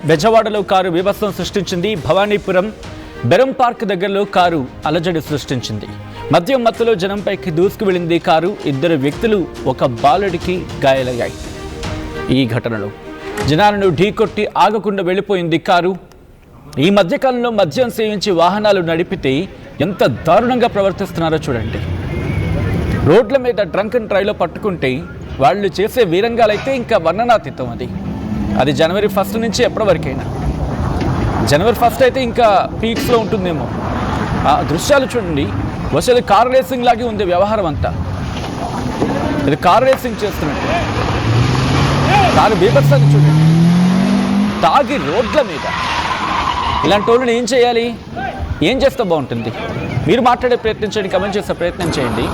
బెజవాడలో కారు బీభత్సం సృష్టించింది. భవానీపురం బెరం పార్క్ దగ్గరలో కారు అలజడి సృష్టించింది. మద్యం మత్తులో జనంపైకి దూసుకు వెళ్ళింది కారు. 2 వ్యక్తులు, ఒక బాలుడికి గాయాలయ్యాయి. ఈ ఘటనలో జనాలను ఢీకొట్టి ఆగకుండా వెళ్ళిపోయింది కారు. ఈ మధ్యకాలంలో మద్యం సేవించి వాహనాలు నడిపితే ఎంత దారుణంగా ప్రవర్తిస్తున్నారో చూడండి. రోడ్ల మీద డ్రంక్ అండ్ డ్రైవ్లో పట్టుకుంటే వాళ్ళు చేసే వీరంగాలైతే ఇంకా వర్ణనాతీతం. అది జనవరి 1 నుంచి ఎప్పటి వరకైనా. జనవరి 1 అయితే ఇంకా పీక్స్లో ఉంటుందేమో. ఆ దృశ్యాలు చూడండి, అసలు కార్ రేసింగ్ లాగే ఉంది వ్యవహారం అంతా. ఇది కార్ రేసింగ్ చేస్తున్నట్టు. కారు బీభత్సాన్ని చూడండి, తాగి రోడ్ల మీద. ఇలాంటి వాళ్ళని ఏం చేయాలి, ఏం చేస్తే బాగుంటుంది? మీరు మాట్లాడే ప్రయత్నం చేయండి, కమెంట్ చేసే ప్రయత్నం చేయండి.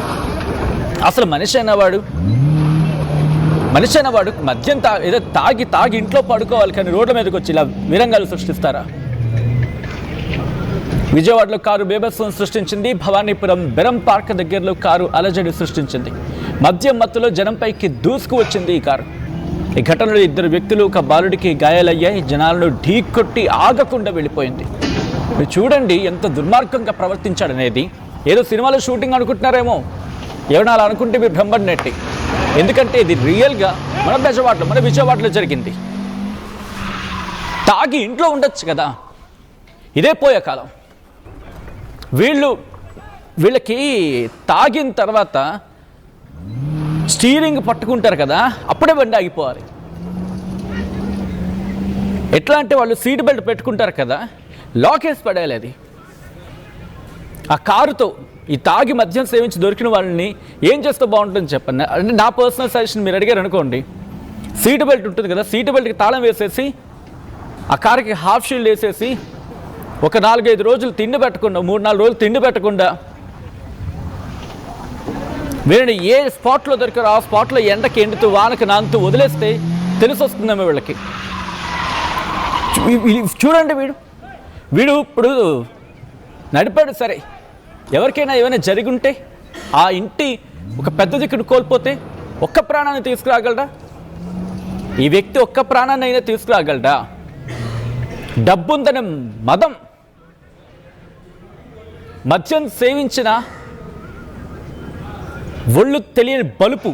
అసలు మనిషి అయినవాడు మద్యం ఏదో తాగి ఇంట్లో పడుకోవాలి, కానీ రోడ్ల మీదకి వచ్చి ఇలా విరంగాలు సృష్టిస్తారా? విజయవాడలో కారు బీభత్సం సృష్టించింది. భవానీపురం బెరం పార్క్ దగ్గరలో కారు అలజడి సృష్టించింది. మద్యం మత్తులో జనంపైకి దూసుకు వచ్చింది ఈ కారు. ఈ ఘటనలో 2 వ్యక్తులు, ఒక బాలుడికి గాయాలయ్యాయి. జనాలను ఢీకొట్టి ఆగకుండా వెళ్ళిపోయింది. మీరు చూడండి ఎంత దుర్మార్గంగా ప్రవర్తించాడనేది. ఏదో సినిమాలో షూటింగ్ అనుకుంటున్నారేమో. ఎవరైనా అలా అనుకుంటే మీరు భ్రమపడినట్టే. ఎందుకంటే ఇది రియల్గా మన విజయవాడలో జరిగింది. తాగి ఇంట్లో ఉండొచ్చు కదా, ఇదే పోయే కాలం. వీళ్ళకి తాగిన తర్వాత స్టీరింగ్ పట్టుకుంటారు కదా, అప్పుడే బండి ఆగిపోవాలి. ఎట్లా అంటే వాళ్ళు సీట్ బెల్ట్ పెట్టుకుంటారు కదా, లాకేసి పడేయాలి. అది ఆ కారుతో ఈ తాగి మద్యం సేవించి దొరికిన వాళ్ళని ఏం చేస్తే బాగుంటుంది చెప్పండి. అంటే నా పర్సనల్ సజెషన్ మీరు అడిగారు అనుకోండి, సీట్ బెల్ట్ ఉంటుంది కదా, సీట్ బెల్ట్కి తాళం వేసేసి ఆ కారుకి హాఫ్ షీల్డ్ వేసేసి ఒక 4-5 రోజులు తిండి పెట్టకుండా, 3-4 రోజులు తిండి పెట్టకుండా వీళ్ళని ఏ స్పాట్లో దొరికారో ఆ స్పాట్లో ఎండకి ఎండుతూ వానకి నానుతూ వదిలేస్తే తెలిసి వస్తుందేమో వీళ్ళకి. చూడండి, వీడు ఇప్పుడు నడిపాడు సరే, ఎవరికైనా ఏమైనా జరుగుంటే ఆ ఇంటి ఒక పెద్ద దిక్కును కోల్పోతే ఒక్క ప్రాణాన్ని తీసుకురాగలడా? ఈ వ్యక్తి ఒక్క ప్రాణాన్ని అయినా తీసుకురాగలడా? డబ్బుందనే మద్యం సేవించిన ఒళ్ళు తెలియని బలుపు.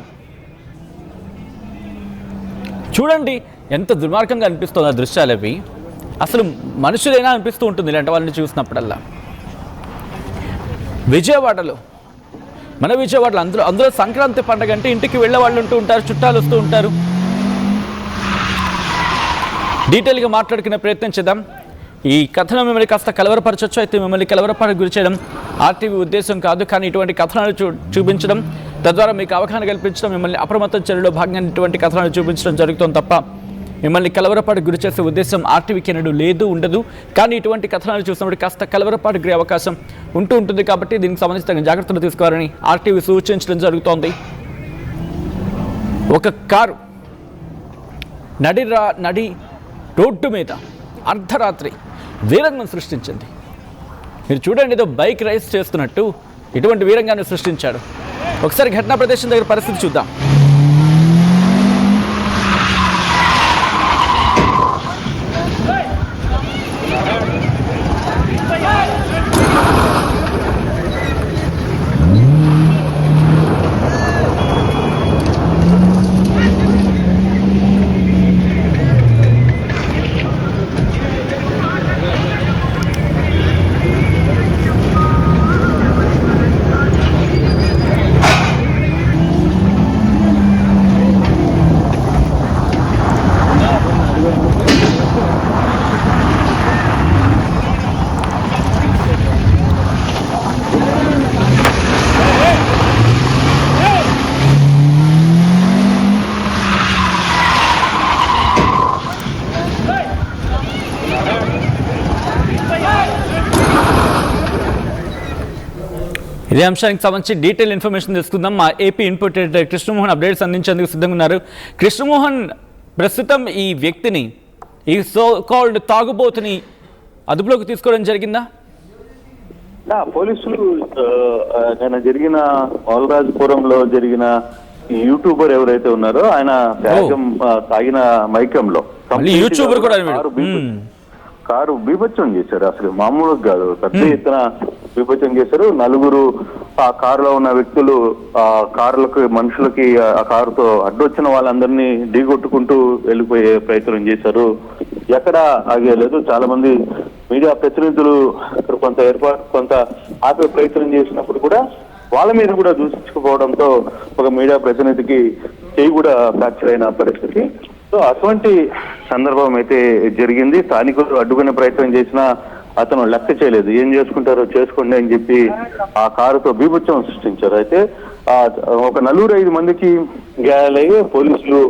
చూడండి ఎంత దుర్మార్గంగా అనిపిస్తుంది ఆ దృశ్యాలు. అవి అసలు మనుషులైనా అనిపిస్తూ ఉంటుంది ఇలాంటి వాళ్ళని చూసినప్పుడల్లా. విజయవాడలో అందులో సంక్రాంతి పండుగ అంటే ఇంటికి వెళ్ళే వాళ్ళు ఉంటూ ఉంటారు, చుట్టాలు వస్తూ ఉంటారు. డీటెయిల్గా మాట్లాడుకునే ప్రయత్నం చేద్దాం. ఈ కథనం మిమ్మల్ని కాస్త కలవరపరచవచ్చు. అయితే మిమ్మల్ని కలవరపరకు గురి చేయడం ఆర్టీవీ ఉద్దేశం కాదు, కానీ ఇటువంటి కథనాలు చూపించడం, తద్వారా మీకు అవగాహన కల్పించడం, మిమ్మల్ని అప్రమత్తం చర్యలో భాగంగా ఇటువంటి కథనాలు చూపించడం జరుగుతుంది తప్ప మిమ్మల్ని కలవరపాటు గురి చేసే ఉద్దేశం ఆర్టీవీకి ఎన్నడూ ఉండదు. కానీ ఇటువంటి కథనాలు చూసినప్పుడు కాస్త కలవరపాటు గురి అవకాశం ఉంటుంది. కాబట్టి దీనికి సంబంధించిన జాగ్రత్తలు తీసుకోవాలని ఆర్టీవీ సూచించడం జరుగుతోంది. ఒక కారు నడి రోడ్డు మీద అర్ధరాత్రి వీరంగం సృష్టించింది. మీరు చూడండి, ఏదో బైక్ రైస్ చేస్తున్నట్టు ఇటువంటి వీరంగాన్ని సృష్టించాడు. ఒకసారి ఘటనా ప్రదేశం దగ్గర పరిస్థితి చూద్దాం. ఇదే అంశానికి సంబంధించి డీటెయిల్ ఇన్ఫర్మేషన్ తీసుకుందాం. మా AP input editor Krishnamohan updates అందించేందుకు సిద్ధంగా ఉన్నారు. కృష్ణమోహన్, ప్రస్తుతం ఈ వ్యక్తిని, ఈ సో కాల్డ్ తాగుబోతుని అదుపులోకి తీసుకోవడం జరిగిందా? పోలీసులు నేను జరిగిన మౌలరాజపురంలో జరిగిన యూట్యూబర్ ఎవరైతే ఉన్నారో ఆయన తాగిన మైకంలో యూట్యూబర్ కూడా కారు బీభత్సం చేశారు. అసలు మామూలుగా కాదు, పెద్ద ఎత్తున బీభత్సం చేశారు. నలుగురు ఆ కారులో ఉన్న వ్యక్తులు ఆ కార్లకు మనుషులకి ఆ కారుతో అడ్డొచ్చిన వాళ్ళందరినీ ఢీకొట్టుకుంటూ వెళ్ళిపోయే ప్రయత్నం చేశారు. ఎక్కడ ఆగేలేదు. చాలా మంది మీడియా ప్రతినిధులు కొంత ఆపే ప్రయత్నం చేసినప్పుడు కూడా వాళ్ళ మీద కూడా దూషించుకుపోవడంతో ఒక మీడియా ప్రతినిధికి చేయి కూడా ఫ్రాక్చర్ అయిన పరిస్థితి. సో అటువంటి సందర్భం అయితే జరిగింది. స్థానికులు అడ్డుకునే ప్రయత్నం చేసినా అతను లెక్క చేయలేదు. ఏం చేసుకుంటారో చేసుకోండి అని చెప్పి ఆ కారుతో బీభత్సం సృష్టించారు. అయితే ఒక 4-5 మందికి గాయాలయ్యి పోలీసులు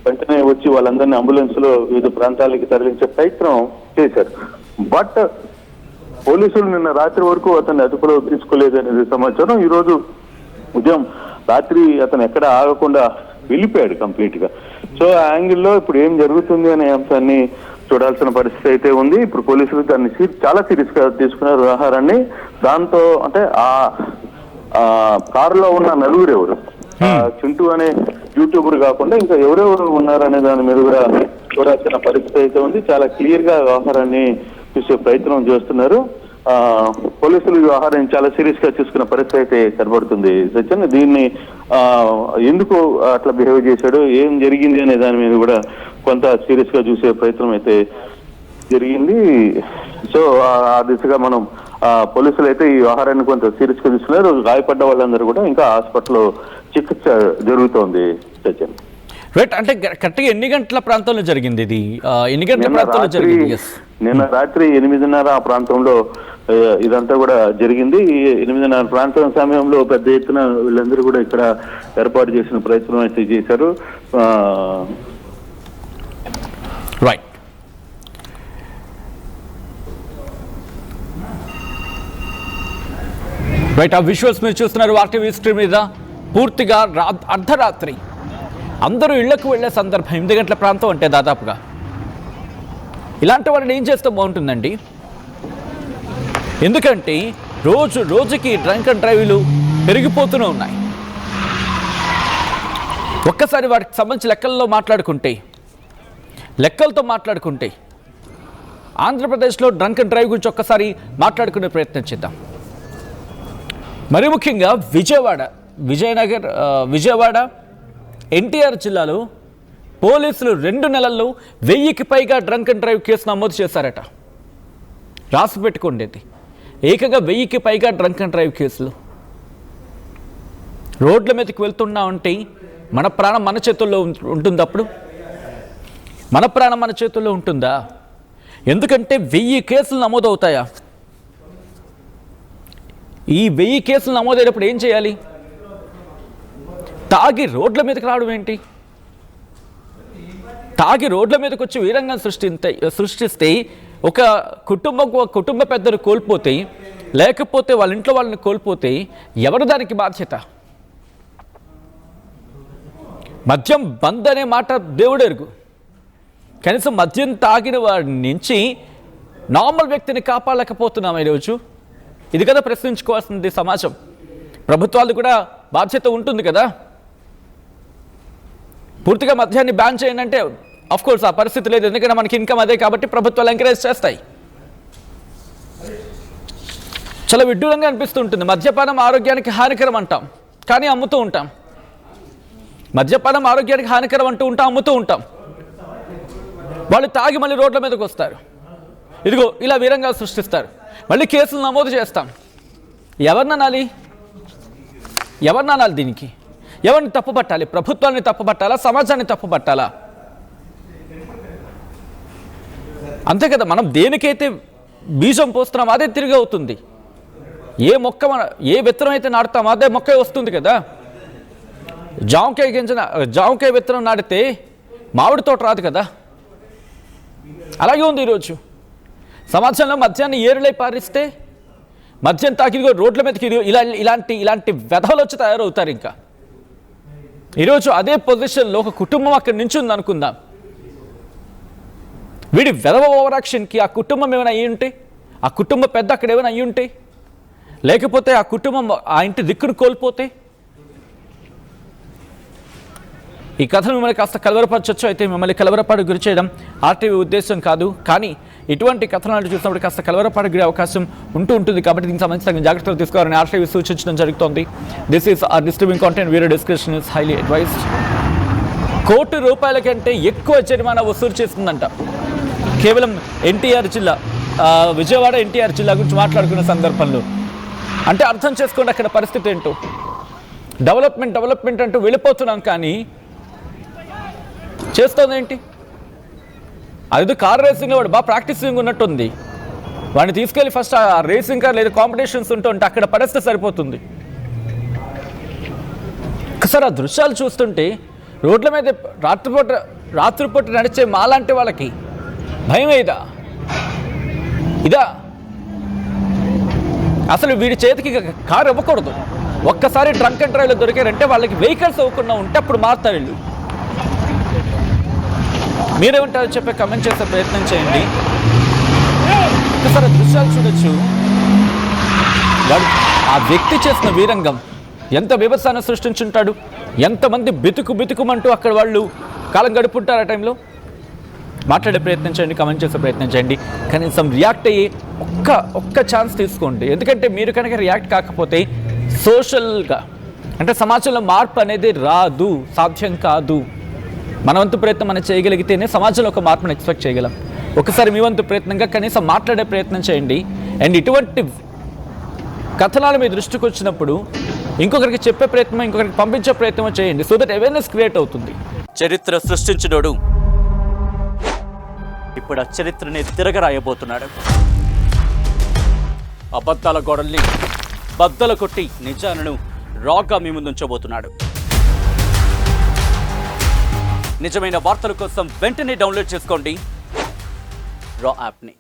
వెంటనే వచ్చి వాళ్ళందరినీ అంబులెన్స్ లో వివిధ ప్రాంతాలకి తరలించే ప్రయత్నం చేశారు. బట్ పోలీసులు నిన్న రాత్రి వరకు అతన్ని అదుపులో తీసుకోలేదనేది సమాచారం. ఈ రోజు ఉదయం రాత్రి అతను ఎక్కడ ఆగకుండా వెళ్ళిపోయాడు కంప్లీట్ గా. సో ఆ యాంగిల్లో ఇప్పుడు ఏం జరుగుతుంది అనే అంశాన్ని చూడాల్సిన పరిస్థితి అయితే ఉంది. ఇప్పుడు పోలీసులు దాన్ని చాలా సీరియస్ గా తీసుకున్నారు వ్యవహారాన్ని. దాంతో అంటే ఆ కారులో ఉన్న నలుగురు ఎవరు, చింటూ అనే యూట్యూబర్ కాకుండా ఇంకా ఎవరెవరు ఉన్నారనే దాని మీద కూడా చూడాల్సిన పరిస్థితి అయితే ఉంది. చాలా క్లియర్ గా వ్యవహారాన్ని చూసే ప్రయత్నం చేస్తున్నారు. పోలీసులు వ్యవహారాన్ని చాలా సీరియస్ గా చూసుకున్న పరిస్థితి అయితే కనబడుతుంది. సత్యం, దీన్ని ఎందుకు అట్లా బిహేవ్ చేశాడు, ఏం జరిగింది అనే దాని మీద కూడా కొంత సీరియస్ గా చూసే ప్రయత్నం అయితే జరిగింది. సో ఆ దిశగా మనం పోలీసులు అయితే ఈ వ్యవహారాన్ని కొంత సీరియస్ గా చూస్తున్నారు. గాయపడ్డ వాళ్ళందరూ కూడా ఇంకా హాస్పిటల్లో చికిత్స జరుగుతోంది. సత్యం, రైట్. అంటే కరెక్ట్గా ఎన్ని గంటల ప్రాంతంలో జరిగింది ఇది? ఎన్ని గంటల ప్రాంతంలో జరిగింది? నిన్న రాత్రి 8:30 ఆ ప్రాంతంలో ఇదంతా కూడా జరిగింది. 8:30 ప్రాంతం సమయంలో పెద్ద ఎత్తున వీళ్ళందరూ కూడా ఇక్కడ ఏర్పాటు చేసిన ప్రయత్నం అయితే చేశారు. రైట్. రైట్, ఆ విజువల్స్ మీరు చూస్తున్నారు ఆర్టీవీ స్క్రీన్ మీద. పూర్తిగా అర్ధరాత్రి అందరూ ఇళ్లకు వెళ్లే సందర్భం, 8 గంటల ప్రాంతం అంటే దాదాపుగా. ఇలాంటి వాళ్ళని ఏం చేస్తే బాగుంటుందండి? ఎందుకంటే రోజుకి డ్రంక్ అండ్ డ్రైవ్లు పెరిగిపోతూనే ఉన్నాయి. ఒక్కసారి వాటికి సంబంధించి లెక్కలతో మాట్లాడుకుంటే ఆంధ్రప్రదేశ్లో డ్రంక్ అండ్ డ్రైవ్ గురించి ఒక్కసారి మాట్లాడుకునే ప్రయత్నం చేద్దాం. మరి ముఖ్యంగా విజయవాడ ఎన్టీఆర్ జిల్లాలో పోలీసులు 2 నెలల్లో 1000కి పైగా డ్రంక్ అండ్ డ్రైవ్ కేసు నమోదు చేశారట. రాసి పెట్టుకోండి, ఏకంగా 1000కి పైగా డ్రంక్ అండ్ డ్రైవ్ కేసులు. రోడ్ల మీదకి వెళ్తున్నా ఉంటే మన ప్రాణం మన చేతుల్లో ఉంటుంది. అప్పుడు మన ప్రాణం మన చేతుల్లో ఉంటుందా? ఎందుకంటే 1000 కేసులు నమోదవుతాయా? ఈ 1000 కేసులు నమోదైనప్పుడు ఏం చేయాలి? తాగి రోడ్ల మీదకి రావడం ఏంటి? తాగి రోడ్ల మీదకి వచ్చి వీరంగం సృష్టిస్తే ఒక కుటుంబ పెద్దలు కోల్పోతే, లేకపోతే వాళ్ళ ఇంట్లో వాళ్ళని కోల్పోతే ఎవరు దానికి బాధ్యత? మద్యం బంద్ అనే మాట దేవుడెరుగు. కనీసం మద్యం తాగిన వాడి నుంచి నార్మల్ వ్యక్తిని కాపాడలేకపోతున్నాం ఈరోజు. ఇది కదా ప్రశ్నించుకోవాల్సింది సమాజం. ప్రభుత్వాలు కూడా బాధ్యత ఉంటుంది కదా. పూర్తిగా మద్యాన్ని బ్యాన్ చేయండి అంటే కోర్స్ ఆ పరిస్థితి లేదు, ఎందుకంటే మనకి ఇన్కమ్ అదే కాబట్టి ప్రభుత్వాలు ఎంకరేజ్ చేస్తాయి. చాలా విడ్డూరంగా అనిపిస్తుంటుంది. మద్యపానం ఆరోగ్యానికి హానికరం అంటాం, కానీ అమ్ముతూ ఉంటాం. మద్యపానం ఆరోగ్యానికి హానికరం అంటూ ఉంటాం, అమ్ముతూ ఉంటాం. వాళ్ళు తాగి మళ్ళీ రోడ్ల మీదకి వస్తారు, ఇదిగో ఇలా వీరంగా సృష్టిస్తారు, మళ్ళీ కేసులు నమోదు చేస్తాం. ఎవరిననాలి? దీనికి ఎవరిని తప్పుపట్టాలి? ప్రభుత్వాన్ని తప్పుపట్టాలా? సమాజాన్ని తప్పుపట్టాలా? అంతే కదా. మనం దేనికైతే బీజం పోస్తున్నాం అదే తిరిగి అవుతుంది. ఏ విత్తనం అయితే నాటుతామో అదే మొక్క వస్తుంది కదా. జామకాయ విత్తనం నాటితే మామిడి తోట రాదు కదా. అలాగే ఉంది ఈరోజు సమాజంలో. మద్యాన్ని ఏరులై పారిస్తే మద్యం తాకిదిగో రోడ్ల మీదకి ఇలాంటి వ్యధలు వచ్చి తయారవుతారు. ఇంకా ఈరోజు అదే పొజిషన్లో ఒక కుటుంబం అక్కడి నుంచి ఉంది అనుకుందాం. వీడి వెధవ ఓవరాక్షన్కి ఆ కుటుంబం ఏమైనా అయ్యి ఉంటే, ఆ కుటుంబ పెద్ద అక్కడ ఏమైనా అయ్యి ఉంటే, లేకపోతే ఆ కుటుంబం ఆ ఇంటి దిక్కును కోల్పోతే ఈ కథను మిమ్మల్ని కాస్త కలవరపరచొచ్చు, అయితే మిమ్మల్ని కలవరపాటు గురి చేయడం ఆర్టీవీ ఉద్దేశం కాదు. కానీ ఇటువంటి కథనాలు చూసినప్పుడు కాస్త కలవరపాటు గురి అవకాశం ఉంటుంది. కాబట్టి దీనికి సంబంధించిన జాగ్రత్తలు తీసుకోవాలని ఆర్టీవీ సూచించడం జరుగుతోంది. This is our disturbing content. Video description is highly advised. ₹1,00,00,000 కంటే ఎక్కువ జరిమానా వసూలు చేస్తుందంట. కేవలం ఎన్టీఆర్ జిల్లా, విజయవాడ ఎన్టీఆర్ జిల్లా గురించి మాట్లాడుకున్న సందర్భంలో. అంటే అర్థం చేసుకోండి అక్కడ పరిస్థితి ఏంటో. డెవలప్మెంట్ అంటూ వెళ్ళిపోతున్నాం, కానీ చేస్తుంది ఏంటి? అది కార్ రేసింగ్ వాడు బాగా ప్రాక్టీసింగ్ ఉన్నట్టుంది. వాడిని తీసుకెళ్ళి ఫస్ట్ ఆ రేసింగ్ కార్ లేదా కాంపిటీషన్స్ ఉంటే అక్కడ పరిస్థితి సరిపోతుంది. ఒకసారి ఆ దృశ్యాలు చూస్తుంటే రోడ్ల మీద రాత్రిపూట నడిచే మాలాంటి వాళ్ళకి భయం ఇదా అసలు వీడి చేతికి కారు ఇవ్వకూడదు. ఒక్కసారి డ్రంక్ అండ్ డ్రైవ్లో దొరికారంటే వాళ్ళకి వెహికల్స్ ఇవ్వకుండా ఉంటే అప్పుడు మారుతారు వీళ్ళు. మీరేమంటారో చెప్పే కమెంట్ చేసే ప్రయత్నం చేయండి. ఒకసారి దృశ్యాలు చూడొచ్చు. వాడు ఆ వ్యక్తి చేసిన వీరంగం ఎంత బీభత్సాన్ని సృష్టించుంటాడు. ఎంతమంది బితుకుమంటూ అక్కడ వాళ్ళు కాలం గడుపుంటారు. ఆ టైంలో మాట్లాడే ప్రయత్నం చేయండి, కమెంట్ చేసే ప్రయత్నం చేయండి. కనీసం రియాక్ట్ అయ్యి ఒక్క ఛాన్స్ తీసుకోండి. ఎందుకంటే మీరు కనుక రియాక్ట్ కాకపోతే సోషల్గా అంటే సమాజంలో మార్పు అనేది రాదు, సాధ్యం కాదు. మన వంతు ప్రయత్నం మనం చేయగలిగితేనే సమాజంలో ఒక మార్పును ఎక్స్పెక్ట్ చేయగలం. ఒకసారి మీ వంతు ప్రయత్నంగా కనీసం మాట్లాడే ప్రయత్నం చేయండి. అండ్ ఇటువంటి కథనాలు మీ దృష్టికి వచ్చినప్పుడు ఇంకొకరికి చెప్పే ప్రయత్నం, ఇంకొకరికి పంపించే ప్రయత్నం చేయండి. సో దట్ అవేర్నెస్ క్రియేట్ అవుతుంది. చరిత్ర సృష్టించినోడు ఇప్పుడు ఆ చరిత్రని తిరగరాయబోతున్నాడు. అబద్ధాల గోడల్ని బద్దలు కొట్టి నిజాలను రాగా మీ ముందుంచబోతున్నాడు. నిజమైన వార్తల కోసం వెంటనే డౌన్లోడ్ చేసుకోండి రా యాప్ని.